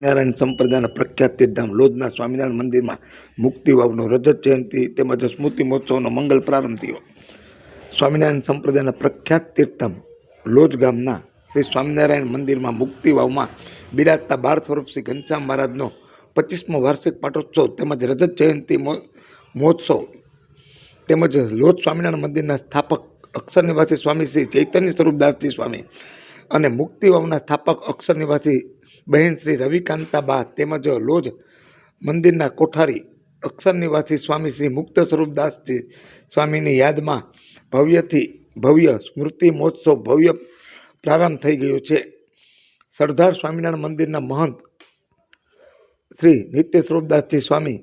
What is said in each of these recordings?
નારાયણ સંપ્રદાયના પ્રખ્યાત તીર્થધામ લોજના સ્વામિનારાયણ મંદિરમાં મુક્તિ વાવનો રજત જયંતિ તેમજ સ્મૃતિ મહોત્સવનો મંગલ પ્રારંભ થયો. સ્વામિનારાયણ સંપ્રદાયના પ્રખ્યાત તીર્થધામ લોજ ગામના શ્રી સ્વામિનારાયણ મંદિરમાં મુક્તિ વાવમાં બિરાજતા બાળ સ્વરૂપ શ્રી ઘનશ્યામ મહારાજનો 25મો વાર્ષિક પાટોત્સવ તેમજ રજત જયંતિ મહોત્સવ તેમજ લોજ સ્વામિનારાયણ મંદિરના સ્થાપક અક્ષર નિવાસી સ્વામી શ્રી ચૈતન્ય સ્વરૂપદાસજી સ્વામી અને મુક્તિ વાવના સ્થાપક અક્ષર નિવાસી બહેન શ્રી રવિકાંતાબા તેમજ લોજ મંદિરના કોઠારી અક્ષર નિવાસી સ્વામી શ્રી મુક્ત સ્વરૂપદાસજી સ્વામીની યાદમાં ભવ્યથી ભવ્ય સ્મૃતિ મહોત્સવ ભવ્ય પ્રારંભ થઈ ગયો છે. સરદાર સ્વામિનારાયણ મંદિરના મહંત શ્રી નિત્ય સ્વરૂપદાસજી સ્વામી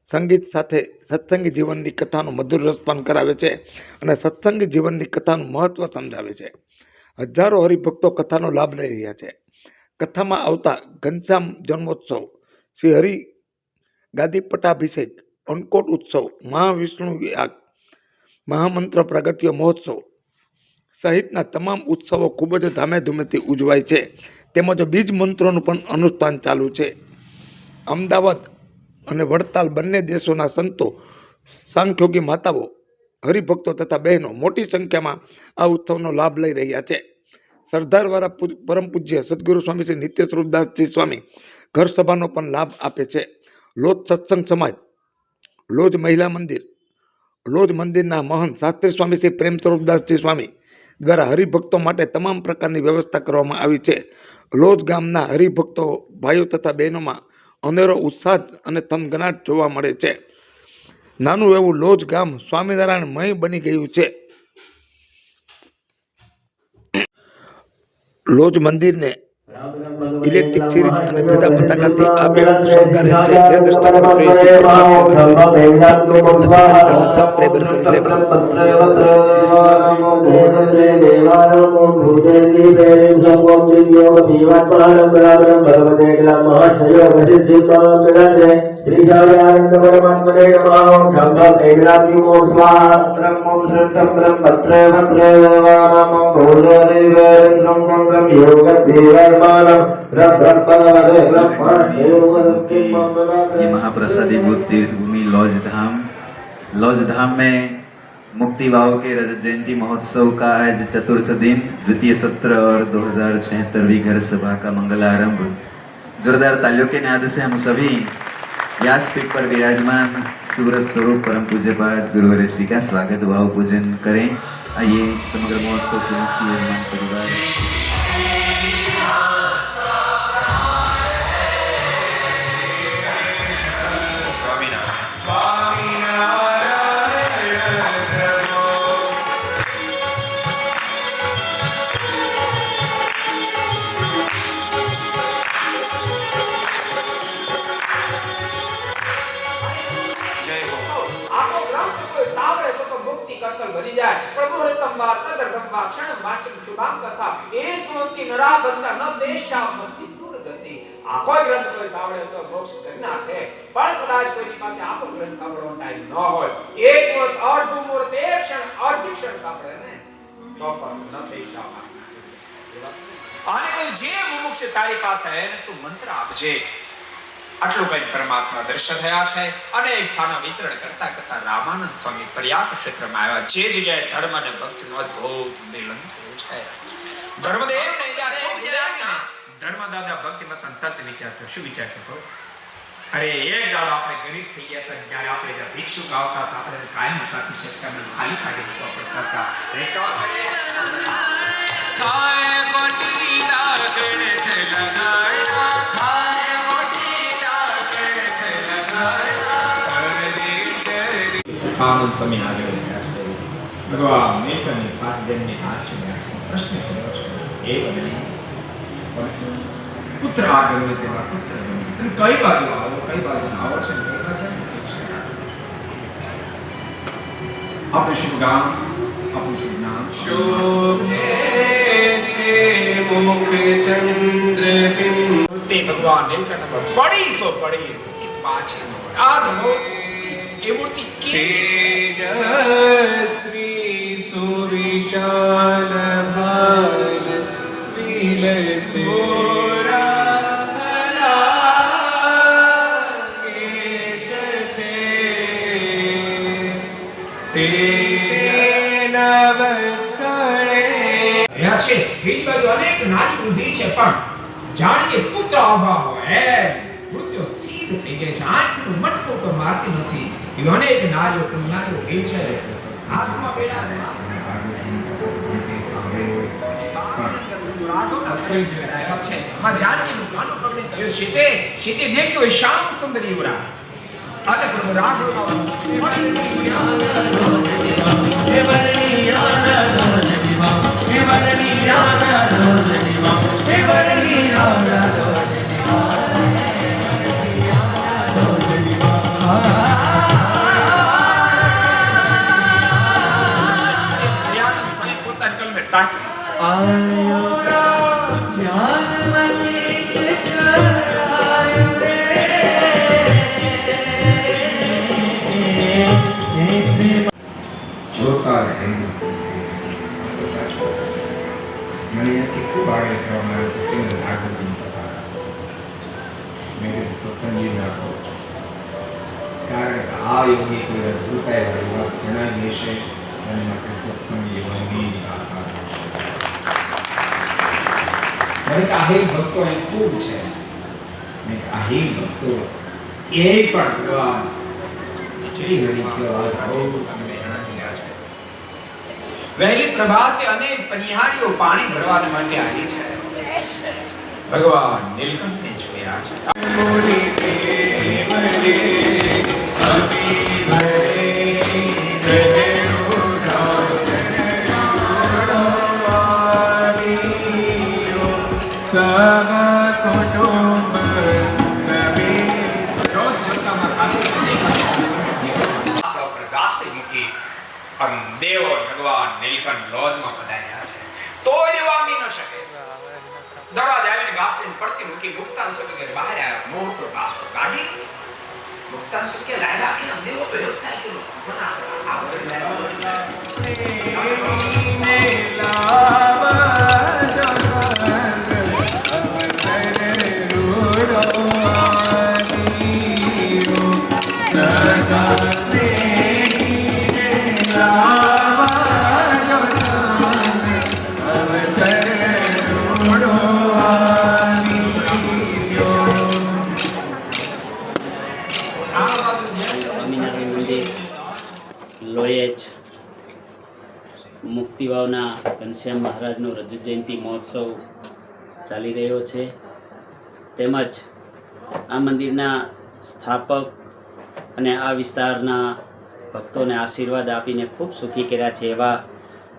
સંગીત સાથે સત્સંગી જીવનની કથાનું મધુર રસપાન કરાવે છે અને સત્સંગી જીવનની કથાનું મહત્વ સમજાવે છે. હજારો હરિભક્તો કથાનો લાભ લઈ રહ્યા છે. કથામાં આવતા ઘનશ્યામ જન્મોત્સવ, શ્રી હરિ ગાદી પટ્ટાભિષેક, અન્નકોટ ઉત્સવ, મહાવિષ્ણુ યાગ, મહામંત્ર પ્રાગટ્ય મહોત્સવ સહિતના તમામ ઉત્સવો ખૂબ જ ધામેધૂમેથી ઉજવાય છે. તેમજ બીજ મંત્રોનું પણ અનુષ્ઠાન ચાલુ છે. અમદાવાદ અને વડતાલ બંને દેશોના સંતો, સાંખ્યોગી માતાઓ, હરિભક્તો તથા બહેનો મોટી સંખ્યામાં આ ઉત્સવનો લાભ લઈ રહ્યા છે. સરદારવાળા પરમ પૂજ્ય સદગુરુ સ્વામી શ્રી નિત્ય સ્વરૂપદાસજી સ્વામી ઘર સભાનો પણ લાભ આપે છે. લોજ સત્સંગ સમાજ, લોજ મહિલા મંદિર, લોજ મંદિરના મહંત શાસ્ત્રી સ્વામી શ્રી પ્રેમ સ્વરૂપદાસજી સ્વામી દ્વારા હરિભક્તો માટે તમામ પ્રકારની વ્યવસ્થા કરવામાં આવી છે. લોજ ગામના હરિભક્તો ભાઈઓ તથા બહેનોમાં અનેરો ઉત્સાહ અને થનગનાટ જોવા મળે છે. નાનું એવું લોજ ગામ સ્વામિનારાયણમય બની ગયું છે. લોજ મંદિરને ઇલેક્ટ્રિક સિરીઝ અને ધજા પતાકાથી આબેહૂબ શણગારેલ છે. જે દર્શક મિત્રોએ સબસ્ક્રાઇબર કરી લેવા. ये महाप्रसादी बुद्ध तीर्थ भूमि लॉज धाम में मुक्ति वाव के रजत जयंती महोत्सव का आज चतुर्थ दिन द्वितीय सत्र और 2076वीं घर सभा का मंगलारंभ जोरदार तालियों के नाद से हम सभी व्यासपीठ पर विराजमान सूरज स्वरूप परम पूज्यपाद गुरुवर श्री का स्वागत भाव पूजन करें. आइए समग्र महोत्सव के मुख्य यजमान परिवार આખો ગ્રંથ કોઈ સાંભળે તો મોક્ષ કરી નાખે. પણ કદાચ કોઈની પાસે આખો ગ્રંથ સાંભળવાનો ટાઈમ ન હોય, એક મુહૂર્ત, અર્ધ મુહૂર્ત, એક ક્ષણ, અર્ધ ક્ષણ સાંભળે ને તો પણ ન થઈ શકે. આને કોઈ જે મુમુક્ષ તારી પાસે હે ને તું મંત્ર આપજે. આટલું કઈ પરમાત્મા દર્શન થયા છે. અને એક સ્થાન વિચરણ કરતા કરતા રામાનંદ સ્વામી પ્રયાગ ક્ષેત્રમાં આવ્યા. જે જગ્યાએ ધર્મ અને ભક્તિનો અદ્ભુત મિલન થયું છે. ધર્મદેવ ને જ્યારે ધર્મદાદા ભક્તિમતન તત્વ વિચારતો શું વિચારતો કહો? અરે એક દાડો આપણે ગરીબ થઈ ગયા હતા, જ્યારે આપણે ત્યાં ભિક્ષુક આવતા હતા, આપણે કાયમ કાપી શકતા, આપણે ખાલી કાઢી મૂકવા પડતા હતા. ખાય મોટી લાગણ થલનાડા, ખાય મોટી લાગણ થલનાડા. આનંદ સમય આગળ ગયા છે. ભગવાન મેકની પાસ જન્મી હાથ ચૂક્યા છે. પ્રશ્ન કર્યો છે એ બને પુત્ર આગળ હોય તેવા પુત્ર તમે કઈ બાજુ આવો, કઈ બાજુ આવો છે આપણું શુભ ગામ, આપણું શુભ નામ શોભે છે મુખ ચંદ્ર બિંદુ ભગવાન નીલકંઠ પડી સો પડી પાછી આધો એ મૂર્તિ તેજસ્વી સુવિશાલ ભાલ વિલસે અહીંયા છે બીજી બાજુ અનેક નારી ઊભી છે, પણ જાણ કે પુત્ર અભાવ એમ મૃત્યુ સ્થિર થઈ ગઈ છે, આંખનું મટકું પણ મારતી નથી. એવી અનેક નારીઓ કન્યાઓ ઊભી છે. હાથમાં બેડા જાનકીનું કાનું પકડી કહ્યું, સીતે સીતે દેખ્યો એ શ્યામ સુંદર યુવરાજ અને પ્રભુ રાઘવના પોતાની કલમે ટાંકી જોતા રહેવું પડશે. તો સાચું મને અહીંયાથી ખૂબ આગળ કહેવામાં આવ્યું કે શ્રીમદ ભાગવતની કથા મેં કીધું સત્સંગી રાખો, કારણ કે આ યોગી કોઈ અદ્ભુતાય વાત જણાવી લેશે અને માટે સત્સંગી યોગી મને આહિર ભક્તો અહીં ખૂબ છે. મેં આહિર ભક્તો એ પણ ભગવાન શ્રી હરિ કેવા અદ્ભુત વહેલી પ્રભાતે અનેક પનિહારીઓ પાણી ભરવા માટે આવી છે. ભગવાન નીલકંઠને જોયા છે. રોજ જમવામાં કાર્તિક એકાદશીના દિવસમાં પર ગાસ્તી મૂકી અને દેવો ભગવાન નીલકંઠ લોજમાં પધાર્યા છે. તોય દેવો આમી ન શકે. દરવાજે આવીને ગાસ્તીને પડતી મૂકી મુક્તાન સુકે બહાર આવ્યા. મોટો ગાસ્તો કાઢી મુક્તાન સુકે લાઈ રાખી આમ દેવો તો હેત થાય કે મના લોયેજ મુક્તિવાવના ઘનશ્યામ મહારાજનો રજત જયંતિ મહોત્સવ ચાલી રહ્યો છે. તેમજ આ મંદિરના સ્થાપક અને આ વિસ્તારના ભક્તોને આશીર્વાદ આપીને ખૂબ સુખી કર્યા છે એવા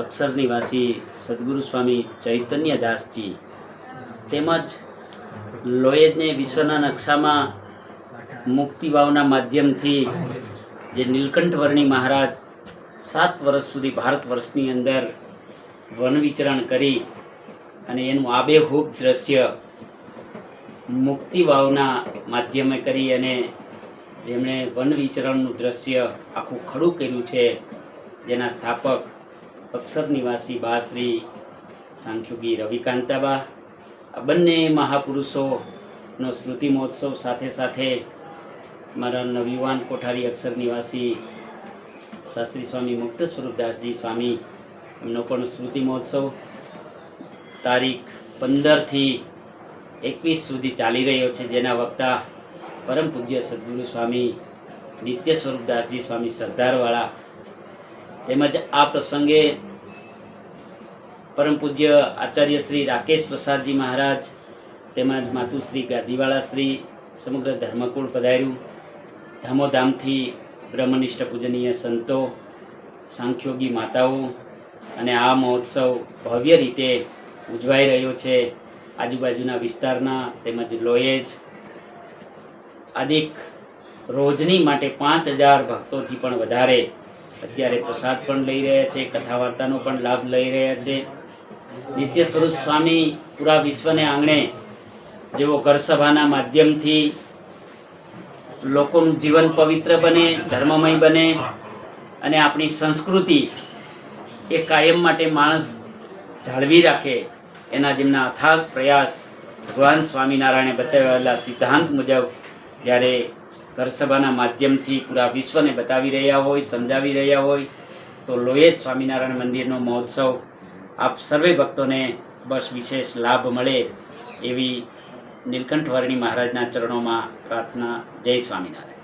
અક્ષર નિવાસી સદગુરુ સ્વામી ચૈતન્યદાસજી તેમજ લોયેજને વિશ્વના નકશામાં મુક્તિવાવના માધ્યમથી જે નીલકંઠવર્ણી મહારાજ 7 વર્ષ સુધી ભારત વર્ષની અંદર વન વિચરણ કરી અને એનું આબેહૂબ દ્રશ્ય મુક્તિવાવના માધ્યમે કરી અને જેમણે વન વિચરણનું દ્રશ્ય આખું ખડું કર્યું છે, જેના સ્થાપક અક્ષર નિવાસી બા શ્રી સાંખ્યોગી રવિકાંતાબા, આ બંને મહાપુરુષોનો સ્મૃતિ મહોત્સવ સાથે સાથે મારા નવયુવાન કોઠારી અક્ષર નિવાસી શાસ્ત્રી સ્વામી મુક્ત સ્વરૂપદાસજી સ્વામી એમનો પણ સ્મૃતિ મહોત્સવ તારીખ 15 થી 21 સુધી ચાલી રહ્યો છે, જેના વક્તા પરમ પૂજ્ય સદગુરુ સ્વામી નિત્ય સ્વરૂપદાસજી સ્વામી સરદારવાળા. તેમજ આ પ્રસંગે પરમ પૂજ્ય આચાર્ય શ્રી રાકેશ પ્રસાદજી મહારાજ તેમજ માતુશ્રી ગાદીવાળા શ્રી સમગ્ર ધર્મકુળ પધાર્યું. ધામોધામથી બ્રહ્મનિષ્ઠ પૂજનીય સંતો, સાંખ્યોગી માતાઓ અને આ મહોત્સવ ભવ્ય રીતે ઉજવાઈ રહ્યો છે. આજુબાજુના વિસ્તારના તેમજ લોયેજ આદિક રોજની માટે 5000 ભક્તોથી પણ વધારે અત્યારે પ્રસાદ પણ લઈ રહ્યા છે, કથા વાર્તાનો પણ લાભ લઈ રહ્યા છે. નિત્ય સ્વરૂપ સ્વામી પૂરા વિશ્વને આંગણે જેઓ ઘર સભાના માધ્યમથી લોકોનું જીવન પવિત્ર બને, ધર્મમય બને અને આપણી સંસ્કૃતિ એ કાયમ માટે માણસ જાળવી રાખે એના જેમના અથાગ પ્રયાસ ભગવાન સ્વામિનારાયણે બતાવેલા સિદ્ધાંત મુજબ જ્યારે ઘર સભાના માધ્યમથી પૂરા વિશ્વને બતાવી રહ્યા હોય, સમજાવી રહ્યા હોય તો લોહિત સ્વામિનારાયણ મંદિરનો મહોત્સવ આપ સર્વે ભક્તોને બસ વિશેષ લાભ મળે એવી નીલકંઠ વર્ણી મહારાજના ચરણોમાં પ્રાર્થના. જય સ્વામિનારાયણ.